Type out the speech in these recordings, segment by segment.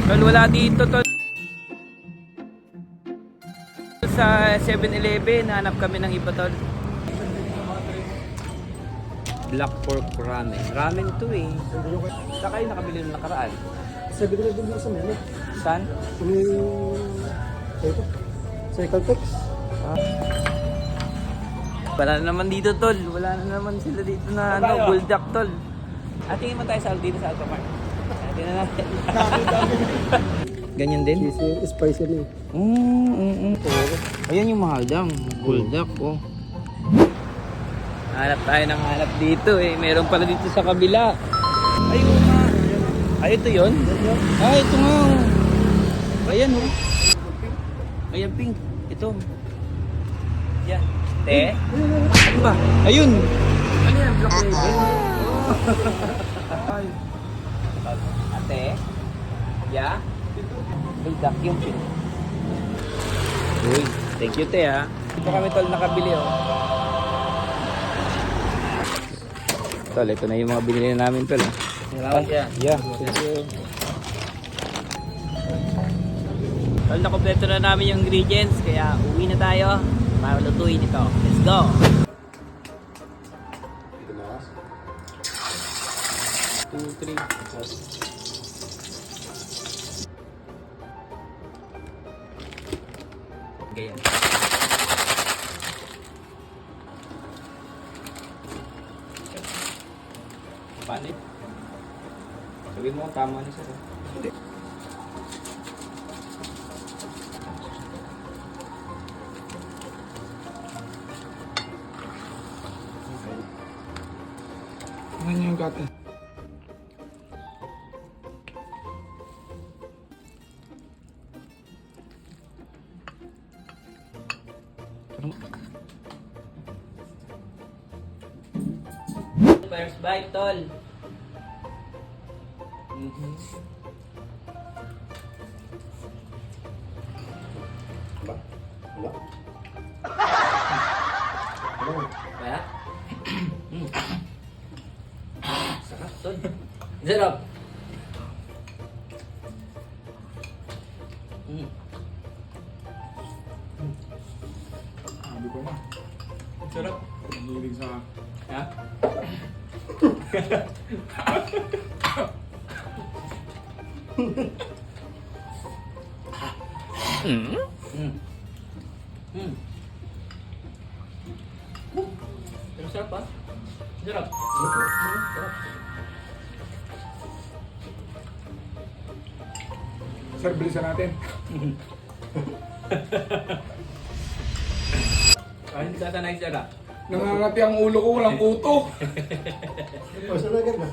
Tol, wala dito, tol. Sa 7-Eleven, hanap kami ng iba, tol. Black pork ramen. Ramen to eh. Saan kayo nakabili nung nakaraan? Sa bigla din sa menu. Saan? Ito. Cycle Tex. Wala na naman dito, tol. Wala na naman sila dito na bulldog, tol. Tingin mo tayo dito sa Alphamart. Tingnan natin. Ganyan din? Spicy rin. Ayan yung mahal dang. Bulldog, oh. Hanap tayo ng hanap dito eh. Meron pala dito sa kabila. Ayun nga. Ay, ito yun? Ay, ito nga. Ayan, oh. Ayan, pink. Ito. Yan. Te? Ano ba? Ayun. Ano yan? Black label? Ay. Ate? Ya? Bulldog yung pink. Uy, thank you, te, ha. Ito kami, tol, nakabili, oh. Tol, ito na yung mga binili namin, tol. Salamat yan. Yeah, thank you. Tol, nakompleto na namin yung ingredients, kaya uwi na tayo para lutuin ito. Let's go! Two, three. Ganyan. Palit. Sabihin mo tama na siya. Hindi. Ano yung kate? First bite, tol. Ba? Wala? Kaya? Sarap, tol. Sarap. Sabi ko na. Sarap. Hilig sa... Ha? Pero sarap, ha? Sarap. Sarap. Sir, bilisan natin. Hindi sasanay, sarap. Nangangati ang ulo ko, walang kuto. Masarap agad na.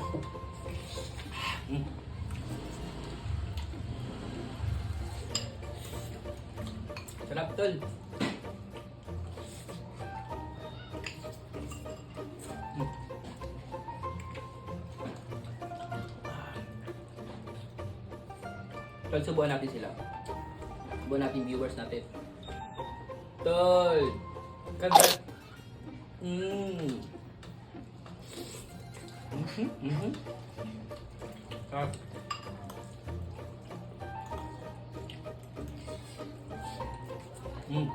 Sarap, tol. Tol, subuhan natin sila. Subuhan natin viewers natin. Tol! Kagat! Sarap. Ano?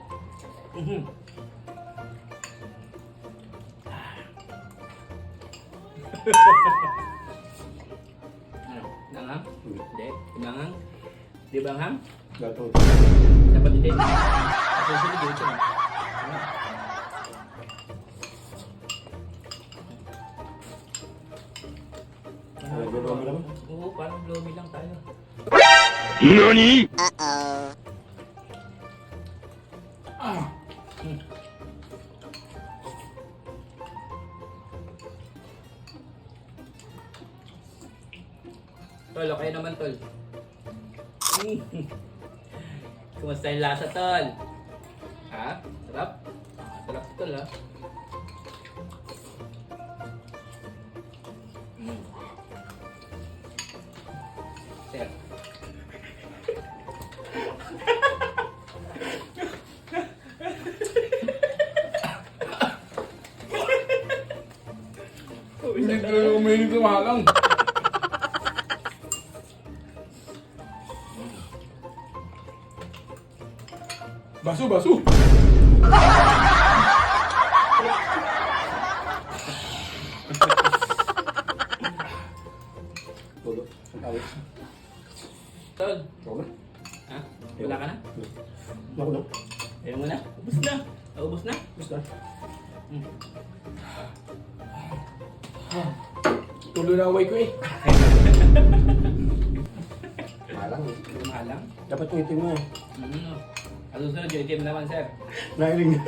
Nanghang? Hindi. Nanghang? Di ba hanghang? Gato. Dapat din. Susunod dito. Blomi lang? Oo, parang blomi lang tayo. NANI?! Tol, okay naman, tol. Kumusta yung lasa, tol? Ha? Sarap? Sarap, tol, ha? Sir. Hindi talaga uminig sa malang. Baso, baso. Tol, ha? Wala ka na? Ayaw mo na? Ubus na. Ubus na? Tulo na away ko eh. Mahalang? Dapat yung itim mo eh. Ang susunod yung itim naman, sir. Nailing na.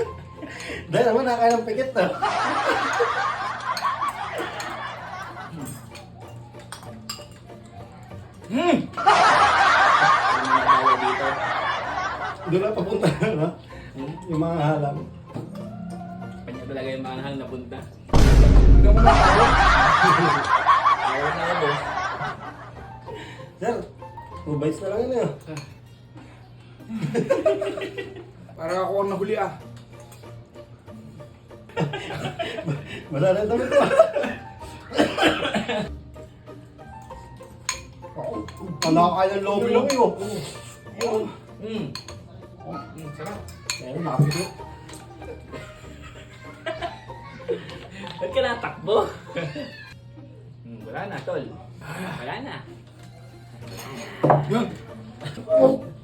Dahil naman nakakain ng pikit na. Ano na dawa dito? Doon na papunta na. Yung mga halang. Kanya talaga yung manghang na punta. Hindi mo na ako. Ayaw na ako. Sir, 2 bites na lang yun eh. Para ako ang nahuli ah. Wala na yung damit ko. Ang nakakain ng lomi-lomi oh. Sarap. Ayun, nakapit. Ba't ka natakbo? Wala na, tol. Wala na. Yun.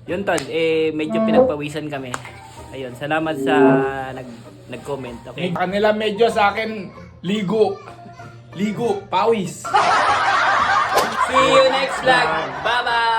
Yun, tol. Medyo pinagpawisan kami. Ayun, salamat sa nag-comment. Okay? Kanila medyo sa akin, ligo. Ligo, pawis. See you next vlog. Bye-bye!